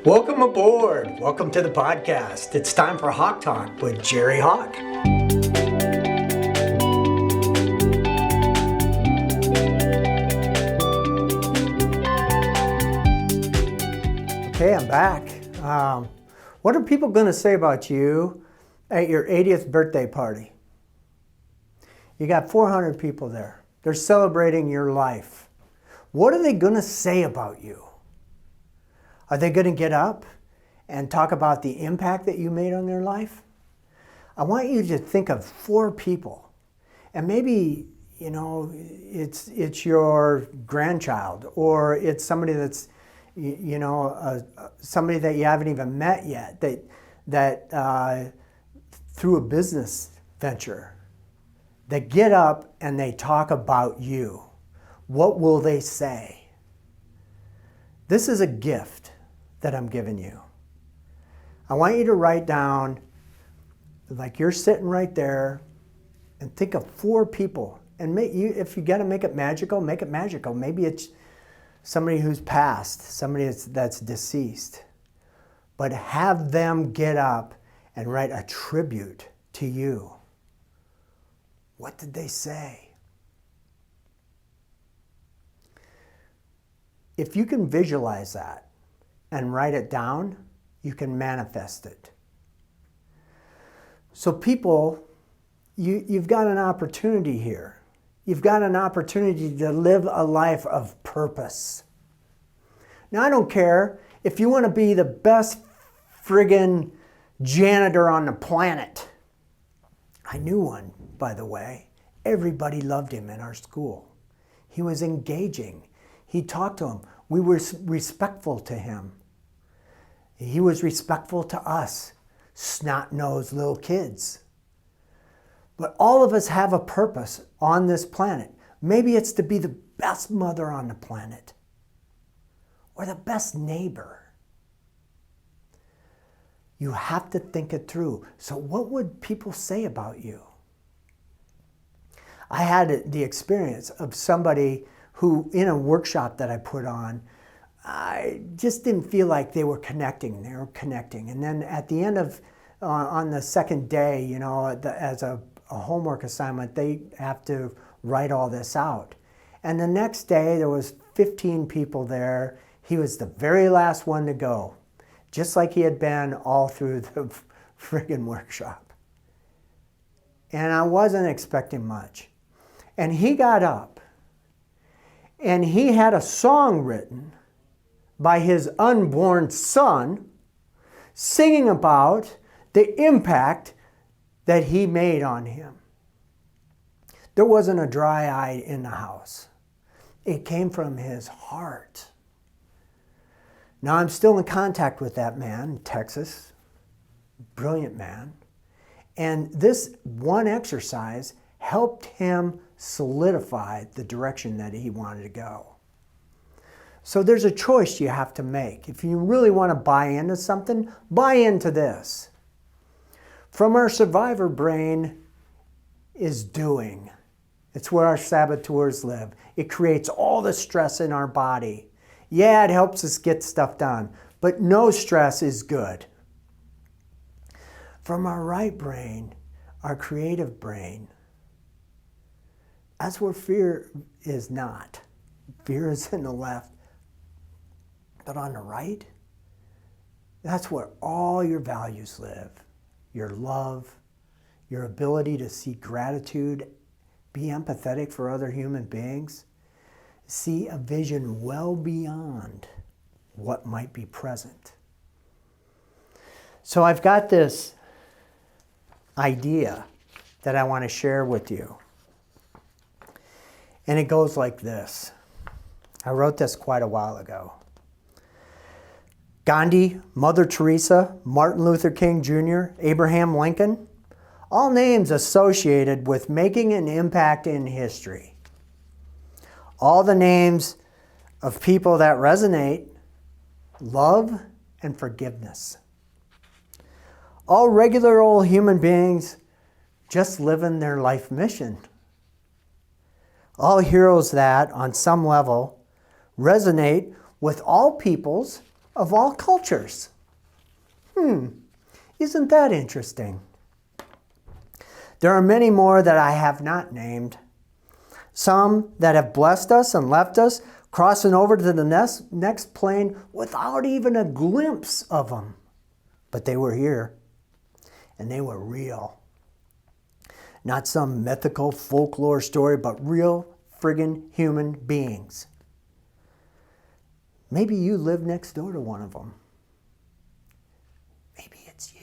Welcome aboard. Welcome to the podcast. It's time for HaackTalk with Jerry Haack. Okay, I'm back. What are people going to say about you at your 80th birthday party? You got 400 people there. They're celebrating your life. What are they going to say about you? Are they going to get up and talk about the impact that you made on their life? I want you to think of 4 people. And maybe, it's your grandchild, or it's somebody that's, somebody that you haven't even met yet, that through a business venture, that get up and they talk about you. What will they say? This is a gift that I'm giving you. I want you to write down, like you're sitting right there, and think of 4 people. And if you got to make it magical, make it magical. Maybe it's somebody who's passed, somebody that's deceased. But have them get up and write a tribute to you. What did they say? If you can visualize that and write it down, you can manifest it. So people, you've got an opportunity here. You've got an opportunity to live a life of purpose. Now, I don't care if you want to be the best friggin' janitor on the planet. I knew one, by the way. Everybody loved him in our school. He was engaging. He talked to him. We were respectful to him. He was respectful to us, snot-nosed little kids. But all of us have a purpose on this planet. Maybe it's to be the best mother on the planet, or the best neighbor. You have to think it through. So what would people say about you? I had the experience of somebody who, in a workshop that I put on, I just didn't feel like they were connecting. They were connecting. And then at the end of, on the second day, as a homework assignment, they have to write all this out. And the next day, there was 15 people there. He was the very last one to go, just like he had been all through the friggin' workshop. And I wasn't expecting much. And he got up, and he had a song written by his unborn son, singing about the impact that he made on him. There wasn't a dry eye in the house. It came from his heart. Now, I'm still in contact with that man in Texas. Brilliant man. And this one exercise helped him solidify the direction that he wanted to go. So there's a choice you have to make. If you really want to buy into something, buy into this. From our survivor brain is doing. It's where our saboteurs live. It creates all the stress in our body. Yeah, it helps us get stuff done, but no stress is good. From our right brain, our creative brain, that's where fear is not. Fear is in the left. But on the right, that's where all your values live. Your love, your ability to see gratitude, be empathetic for other human beings, see a vision well beyond what might be present. So I've got this idea that I want to share with you. And it goes like this. I wrote this quite a while ago. Gandhi, Mother Teresa, Martin Luther King Jr., Abraham Lincoln, all names associated with making an impact in history. All the names of people that resonate, love and forgiveness. All regular old human beings just living their life mission. All heroes that, on some level, resonate with all peoples of all cultures. Isn't that interesting? There are many more that I have not named. Some that have blessed us and left us, crossing over to the next plane without even a glimpse of them. But they were here, and they were real. Not some mythical folklore story, but real friggin' human beings. Maybe you live next door to one of them. Maybe it's you.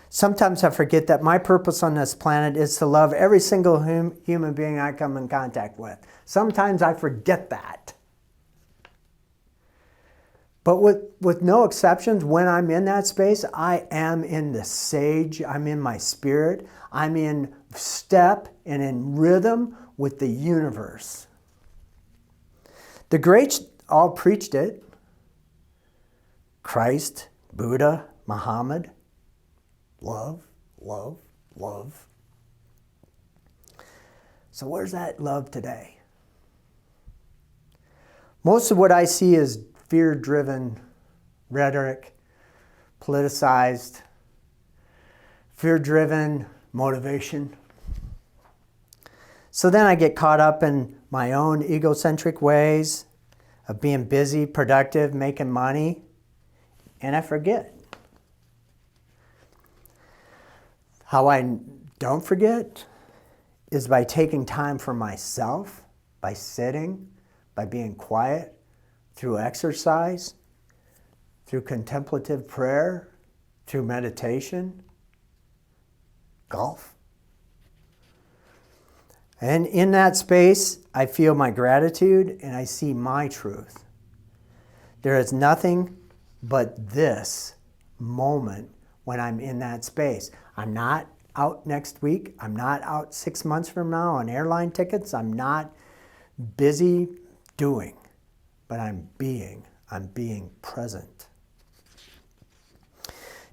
Sometimes I forget that my purpose on this planet is to love every single human being I come in contact with. Sometimes I forget that. But with no exceptions, when I'm in that space, I am in the sage, I'm in my spirit, I'm in step and in rhythm with the universe. The greats all preached it. Christ, Buddha, Muhammad. Love, love, love. So where's that love today? Most of what I see is fear-driven rhetoric, politicized, fear-driven motivation. So then I get caught up in my own egocentric ways of being busy, productive, making money, and I forget. How I don't forget is by taking time for myself, by sitting, by being quiet, through exercise, through contemplative prayer, through meditation, golf. And in that space, I feel my gratitude and I see my truth. There is nothing but this moment when I'm in that space. I'm not out next week. I'm not out 6 months from now on airline tickets. I'm not busy doing, but I'm being present.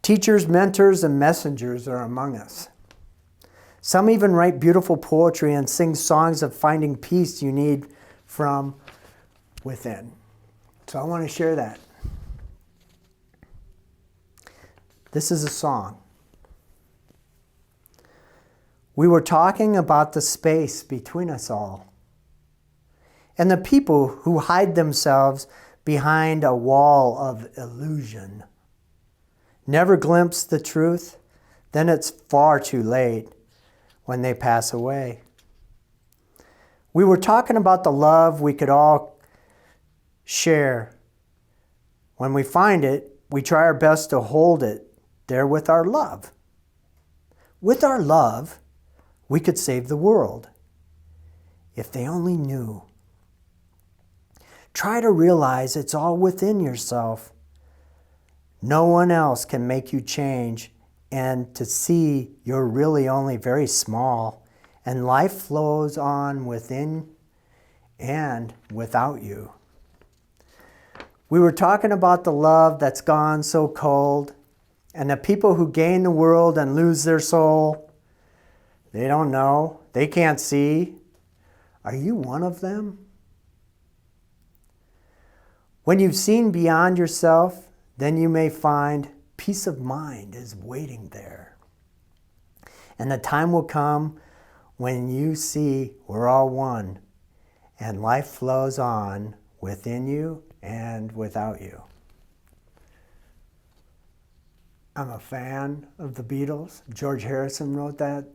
Teachers, mentors, and messengers are among us. Some even write beautiful poetry and sing songs of finding peace you need from within. So I want to share that. This is a song. We were talking about the space between us all and the people who hide themselves behind a wall of illusion. Never glimpse the truth, then it's far too late when they pass away. We were talking about the love we could all share. When we find it, we try our best to hold it there with our love. With our love, we could save the world. If they only knew. Try to realize it's all within yourself. No one else can make you change, and to see you're really only very small, and life flows on within and without you. We were talking about the love that's gone so cold, and the people who gain the world and lose their soul. They don't know. They can't see. Are you one of them? When you've seen beyond yourself, then you may find peace of mind is waiting there. And the time will come when you see we're all one and life flows on within you and without you. I'm a fan of the Beatles. George Harrison wrote that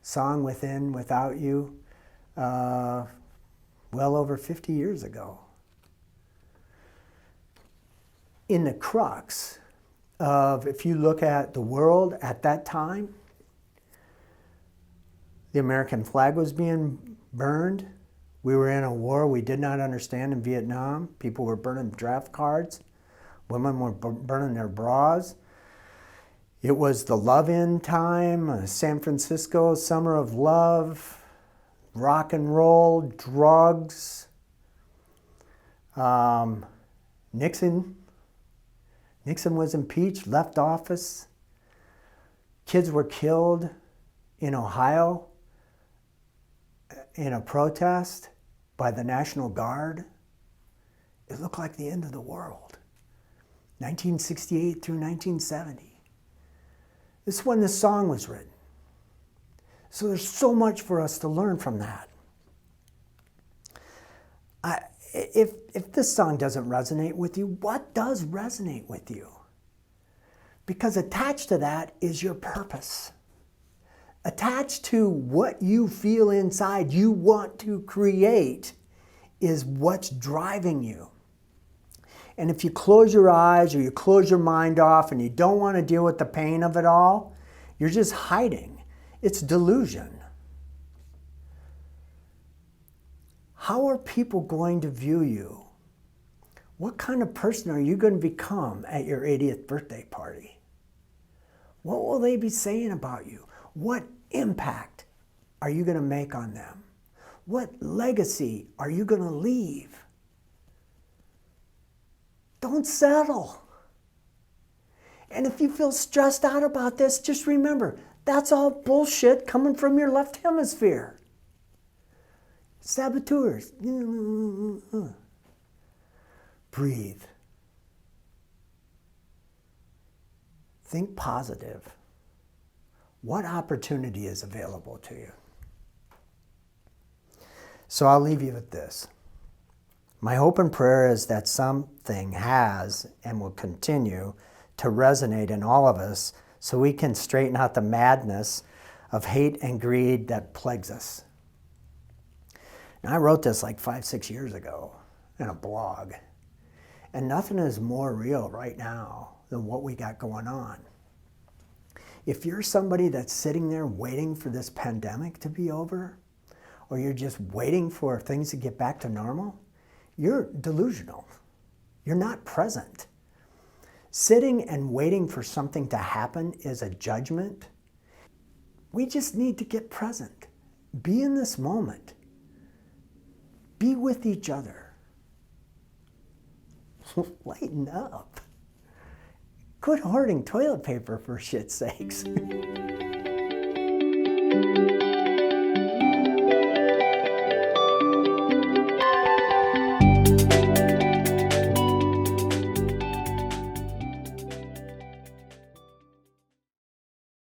song, Within, Without You, well over 50 years ago. In the crux of, if you look at the world at that time, the American flag was being burned. We were in a war we did not understand in Vietnam. People were burning draft cards. Women were burning their bras. It was the love-in time, San Francisco, summer of love, rock and roll, drugs. Nixon was impeached, left office. Kids were killed in Ohio in a protest by the National Guard. it looked like the end of the world. 1968 through 1970. This is when this song was written. So there's so much for us to learn from that. If this song doesn't resonate with you, what does resonate with you? Because attached to that is your purpose. Attached to what you feel inside you want to create is what's driving you. And if you close your eyes or you close your mind off and you don't want to deal with the pain of it all, you're just hiding. It's delusion. How are people going to view you? What kind of person are you going to become at your 80th birthday party? What will they be saying about you? What impact are you going to make on them? What legacy are you going to leave? Don't settle. And if you feel stressed out about this, just remember, that's all bullshit coming from your left hemisphere. Saboteurs. Breathe. Think positive. What opportunity is available to you? So I'll leave you with this. My hope and prayer is that something has and will continue to resonate in all of us so we can straighten out the madness of hate and greed that plagues us. Now, I wrote this like 5-6 years ago in a blog, and nothing is more real right now than what we got going on. If you're somebody that's sitting there waiting for this pandemic to be over, or you're just waiting for things to get back to normal, you're delusional. You're not present. Sitting and waiting for something to happen is a judgment. We just need to get present. Be in this moment. Be with each other. Lighten up. Quit hoarding toilet paper, for shit's sakes.